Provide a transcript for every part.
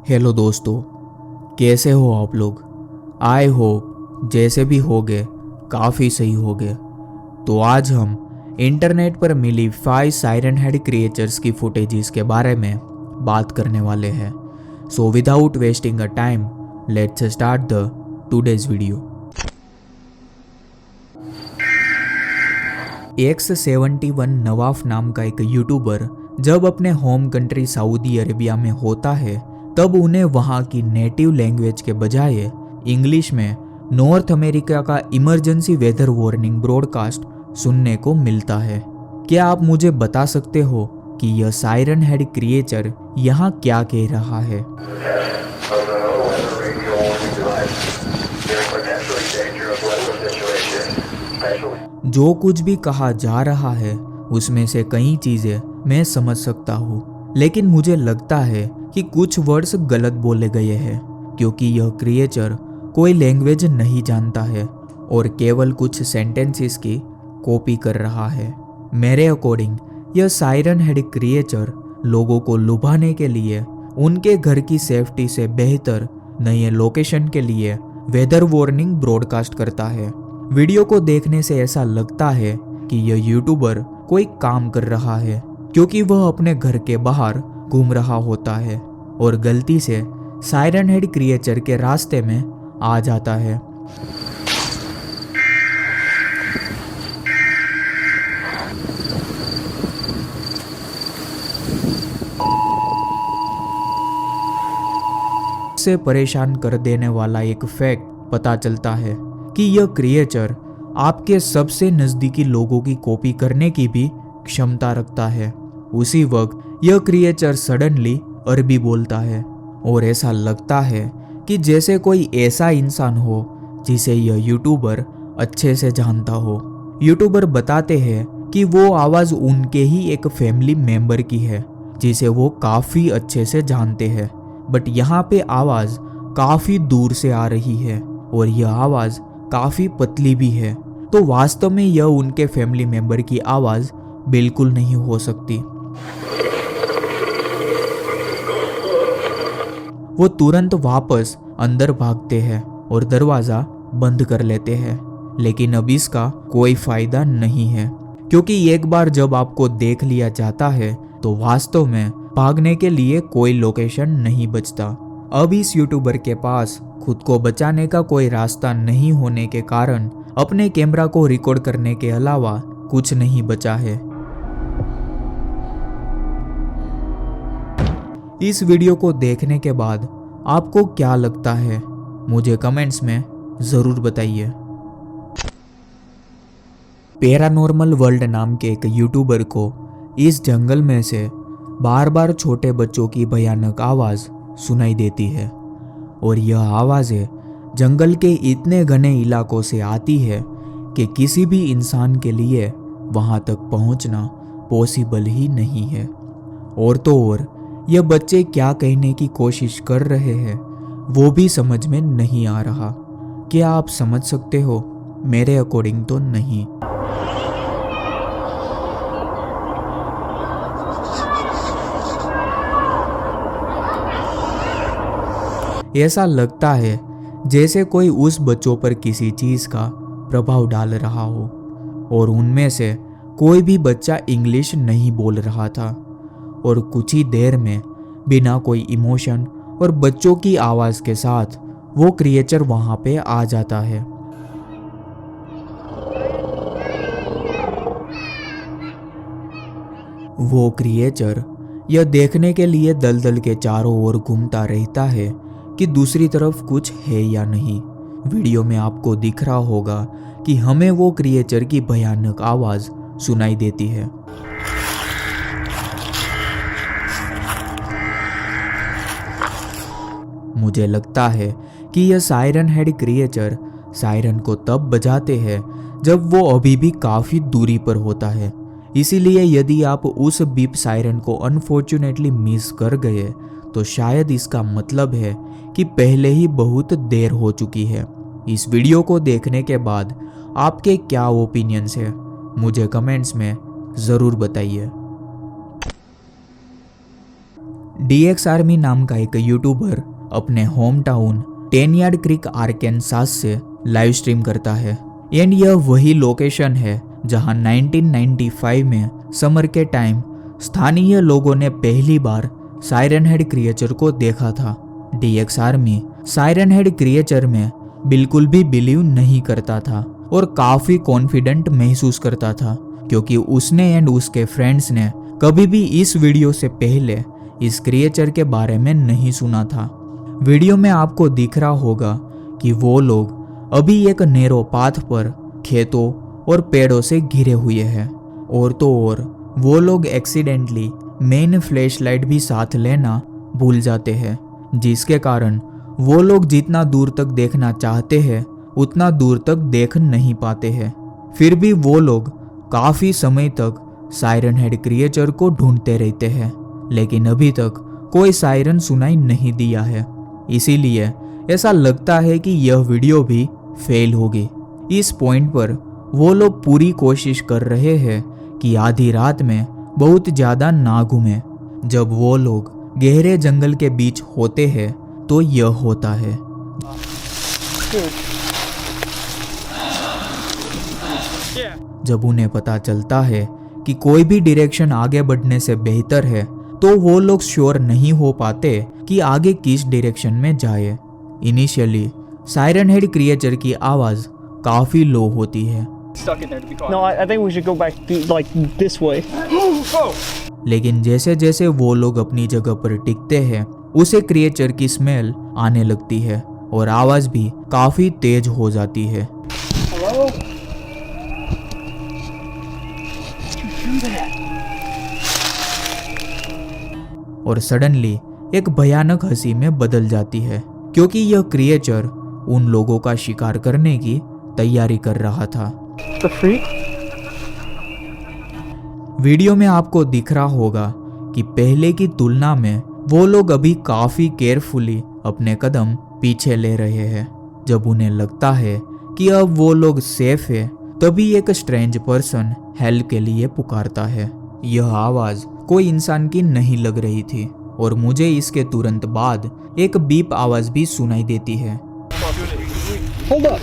Hello दोस्तों, कैसे हो आप लोग। आई होप जैसे भी होगे काफ़ी सही होगे। तो आज हम इंटरनेट पर मिली 5 साइरन हेड क्रिएचर्स की फुटेजेस के बारे में बात करने वाले हैं। So without wasting a time let's start the today's video. X71 Nawaf नाम का एक यूट्यूबर जब अपने होम कंट्री सऊदी अरेबिया में होता है तब उन्हें वहाँ की नेटिव लैंग्वेज के बजाय इंग्लिश में नॉर्थ अमेरिका का इमरजेंसी वेदर वार्निंग ब्रॉडकास्ट सुनने को मिलता है। क्या आप मुझे बता सकते हो कि यह साइरन हेड क्रिएचर यहाँ क्या कह रहा है? जो कुछ भी कहा जा रहा है उसमें से कई चीजें मैं समझ सकता हूँ, लेकिन मुझे लगता है कि कुछ वर्ड्स गलत बोले गए हैं क्योंकि यह क्रिएचर कोई लैंग्वेज नहीं जानता है और केवल कुछ सेंटेंसेस की कॉपी कर रहा है। मेरे अकॉर्डिंग यह साइरन हेड क्रिएचर लोगों को लुभाने के लिए उनके घर की सेफ्टी से बेहतर नए लोकेशन के लिए वेदर वार्निंग ब्रॉडकास्ट करता है। वीडियो को देखने से ऐसा लगता है कि यह यूट्यूबर कोई काम कर रहा है क्योंकि वह अपने घर के बाहर घूम रहा होता है और गलती से साइरन हेड क्रिएचर के रास्ते में आ जाता है। से परेशान कर देने वाला एक फैक्ट पता चलता है कि यह क्रिएचर आपके सबसे नजदीकी लोगों की कॉपी करने की भी क्षमता रखता है। उसी वक्त यह क्रिएचर सडनली अरबी बोलता है और ऐसा लगता है कि जैसे कोई ऐसा इंसान हो जिसे यह यूट्यूबर अच्छे से जानता हो। यूट्यूबर बताते हैं कि वो आवाज उनके ही एक फैमिली मेंबर की है जिसे वो काफी अच्छे से जानते हैं, बट यहाँ पे आवाज काफी दूर से आ रही है और यह आवाज काफी पतली भी है। तो वास्तव में यह उनके फैमिली मेंबर की आवाज बिल्कुल नहीं हो सकती। वो तुरंत वापस अंदर भागते हैं और दरवाजा बंद कर लेते हैं, लेकिन अब इसका कोई फायदा नहीं है क्योंकि एक बार जब आपको देख लिया जाता है तो वास्तव में भागने के लिए कोई लोकेशन नहीं बचता। अब इस यूट्यूबर के पास खुद को बचाने का कोई रास्ता नहीं होने के कारण अपने कैमरा को रिकॉर्ड करने के अलावा कुछ नहीं बचा है। इस वीडियो को देखने के बाद आपको क्या लगता है, मुझे कमेंट्स में जरूर बताइए। पैरानॉर्मल वर्ल्ड नाम के एक यूट्यूबर को इस जंगल में से बार बार छोटे बच्चों की भयानक आवाज सुनाई देती है और यह आवाजें जंगल के इतने घने इलाकों से आती है कि किसी भी इंसान के लिए वहां तक पहुंचना पॉसिबल ही नहीं है। और तो और यह बच्चे क्या कहने की कोशिश कर रहे हैं वो भी समझ में नहीं आ रहा। क्या आप समझ सकते हो? मेरे अकॉर्डिंग तो नहीं। ऐसा लगता है जैसे कोई उस बच्चों पर किसी चीज का प्रभाव डाल रहा हो और उनमें से कोई भी बच्चा इंग्लिश नहीं बोल रहा था और कुछ ही देर में बिना कोई इमोशन और बच्चों की आवाज के साथ वो क्रिएचर वहां पे आ जाता है। वो क्रिएचर यह देखने के लिए दलदल के चारों ओर घूमता रहता है कि दूसरी तरफ कुछ है या नहीं। वीडियो में आपको दिख रहा होगा कि हमें वो क्रिएचर की भयानक आवाज सुनाई देती है। मुझे लगता है कि यह साइरन हेड क्रिएचर साइरन को तब बजाते हैं जब वो अभी भी काफी दूरी पर होता है। इसीलिए यदि आप उस बीप साइरन को अनफॉर्चुनेटली मिस कर गए तो शायद इसका मतलब है कि पहले ही बहुत देर हो चुकी है। इस वीडियो को देखने के बाद आपके क्या ओपिनियंस है, मुझे कमेंट्स में ज़रूर बताइए। DX आर्मी नाम का एक यूट्यूबर अपने होम टाउन टेनयार्ड क्रीक आर्केनसास से लाइव स्ट्रीम करता है एंड यह वही लोकेशन है जहां 1995 में समर के टाइम स्थानीय लोगों ने पहली बार साइरन हेड क्रिएचर को देखा था। DX army siren head creature में बिल्कुल भी बिलीव नहीं करता था और काफी कॉन्फिडेंट महसूस करता था क्योंकि उसने एंड उसके फ्रेंड्स ने कभी भी इस वीडियो से पहले इस क्रिएचर के बारे में नहीं सुना था। वीडियो में आपको दिख रहा होगा कि वो लोग अभी एक नैरो पाथ पर खेतों और पेड़ों से घिरे हुए हैं और तो और वो लोग एक्सीडेंटली मेन फ्लैश लाइट भी साथ लेना भूल जाते हैं जिसके कारण वो लोग जितना दूर तक देखना चाहते हैं उतना दूर तक देख नहीं पाते हैं। फिर भी वो लोग काफी समय तक साइरन हेड क्रिएचर को ढूंढते रहते हैं लेकिन अभी तक कोई साइरन सुनाई नहीं दिया है। इसीलिए ऐसा लगता है कि यह वीडियो भी फेल होगी। इस पॉइंट पर वो लोग पूरी कोशिश कर रहे हैं कि आधी रात में बहुत ज्यादा ना घूमे। जब वो लोग गहरे जंगल के बीच होते हैं तो यह होता है। जब उन्हें पता चलता है कि कोई भी डायरेक्शन आगे बढ़ने से बेहतर है तो वो लोग श्योर नहीं हो पाते कि आगे किस डायरेक्शन में जाए। इनिशियली साइरन हेड क्रिएचर की आवाज काफी लो होती है No, I think we should go back like this way. लेकिन जैसे जैसे वो लोग अपनी जगह पर टिकते हैं उसे क्रिएचर की स्मेल आने लगती है और आवाज भी काफी तेज हो जाती है। Hello? और सडनली एक भयानक हंसी में बदल जाती है क्योंकि यह क्रिएचर उन लोगों का शिकार करने की तैयारी कर रहा था। The freak? वीडियो में आपको दिख रहा होगा कि पहले की तुलना में वो लोग अभी काफी केयरफुली अपने कदम पीछे ले रहे हैं। जब उन्हें लगता है कि अब वो लोग सेफ है तभी एक स्ट्रेंज पर्सन हेल्प के लिए पुकारता है। यह आवाज कोई इंसान की नहीं लग रही थी और मुझे इसके तुरंत बाद एक बीप आवाज भी सुनाई देती है। Hold up!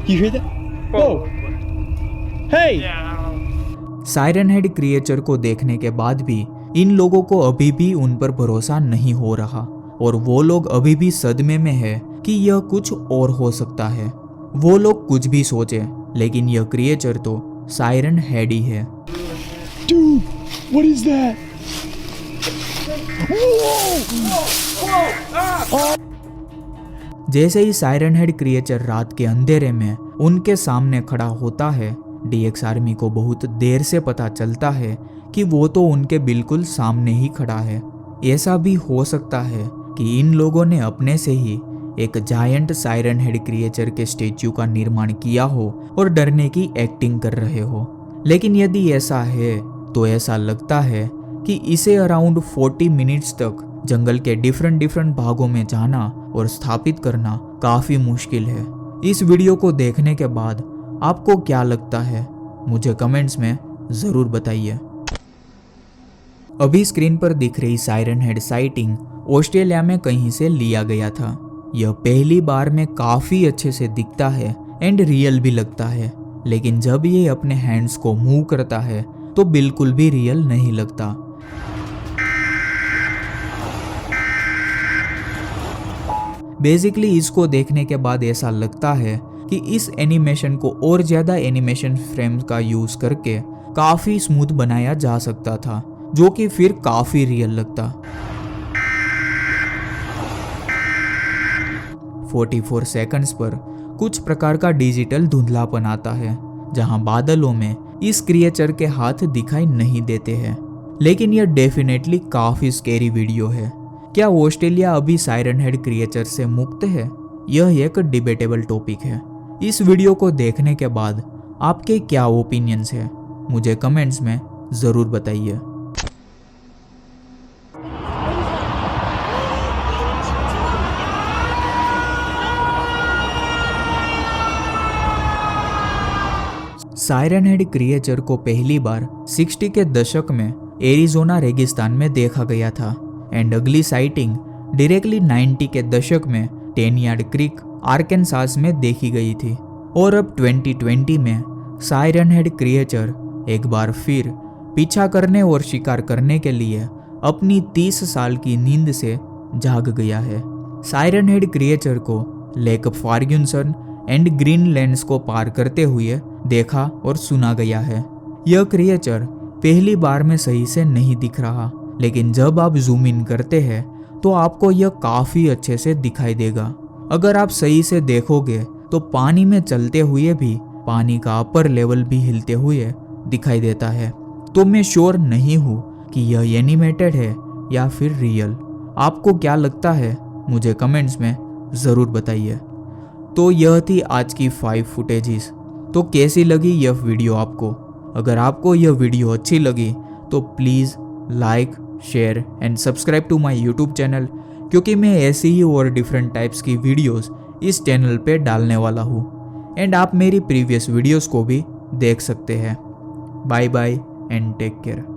You hear that? Whoa! Hey! Siren head creature को देखने के बाद भी इन लोगों को अभी भी उन पर भरोसा नहीं हो रहा और वो लोग अभी भी सदमे में है कि यह कुछ और हो सकता है। वो लोग कुछ भी सोचे लेकिन यह क्रिएचर तो साइरन हेड ही है। Dude, what is that? जैसे ही साइरन हेड क्रिएचर रात के अंधेरे में उनके सामने खड़ा होता है DX आर्मी को बहुत देर से पता चलता है कि वो तो उनके बिल्कुल सामने ही खड़ा है। ऐसा भी हो सकता है कि इन लोगों ने अपने से ही एक जायंट साइरन हेड क्रिएचर के स्टैच्यू का निर्माण किया हो और डरने की एक्टिंग कर रहे हो। लेकिन यदि ऐसा है तो ऐसा लगता है कि इसे अराउंड 40 मिनट्स तक जंगल के डिफरेंट भागों में जाना और स्थापित करना काफी मुश्किल है। इस वीडियो को देखने के बाद आपको क्या लगता है मुझे कमेंट्स में जरूर बताइए। अभी स्क्रीन पर दिख रही साइरन हेड साइटिंग ऑस्ट्रेलिया में कहीं से लिया गया था। यह पहली बार में काफी अच्छे से दिखता है एंड रियल भी लगता है लेकिन जब ये अपने हैंड्स को मूव करता है तो बिल्कुल भी रियल नहीं लगता। बेसिकली इसको देखने के बाद ऐसा लगता है कि इस एनिमेशन को और ज्यादा एनिमेशन फ्रेम्स का यूज करके काफी स्मूथ बनाया जा सकता था जो कि फिर काफी रियल लगता। 44 सेकंड्स पर कुछ प्रकार का डिजिटल धुंधलापन आता है जहां बादलों में इस क्रिएचर के हाथ दिखाई नहीं देते हैं लेकिन यह डेफिनेटली काफी स्कैरी वीडियो है। क्या ऑस्ट्रेलिया अभी साइरन हेड क्रिएचर से मुक्त है? यह एक डिबेटेबल टॉपिक है। इस वीडियो को देखने के बाद आपके क्या ओपिनियंस है मुझे कमेंट्स में जरूर बताइए। साइरन हेड क्रिएचर को पहली बार 60 के दशक में एरिजोना रेगिस्तान में देखा गया था एंड अगली साइटिंग डायरेक्टली 90 के दशक में 10 यार्ड क्रीक आर्कनसास में देखी गई थी। और अब 2020 में सायरन हेड क्रिएचर एक बार फिर पीछा करने और शिकार करने के लिए अपनी 30 साल की नींद से जाग गया है। सायरन हेड क्रिएचर को लेक फार्ग्यूसन एंड ग्रीनलैंड्स को पार करते हुए देखा और सुना गया है। यह क्रिएचर पहली बार में सही से नहीं दिख रहा, लेकिन जब आप जूम इन करते हैं तो आपको यह काफी अच्छे से दिखाई देगा। अगर आप सही से देखोगे तो पानी में चलते हुए भी पानी का अपर लेवल भी हिलते हुए दिखाई देता है। तो मैं श्योर नहीं हूँ कि यह एनिमेटेड है या फिर रियल। आपको क्या लगता है मुझे कमेंट्स में ज़रूर बताइए। तो यह थी आज की 5 फुटेजेस। तो कैसी लगी यह वीडियो आपको? अगर आपको यह वीडियो अच्छी लगी तो please like, share and subscribe to my YouTube channel, क्योंकि मैं ऐसी ही और डिफरेंट टाइप्स की वीडियोस इस चैनल पे डालने वाला हूँ। एंड आप मेरी प्रीवियस वीडियोस को भी देख सकते हैं। Bye bye and take care.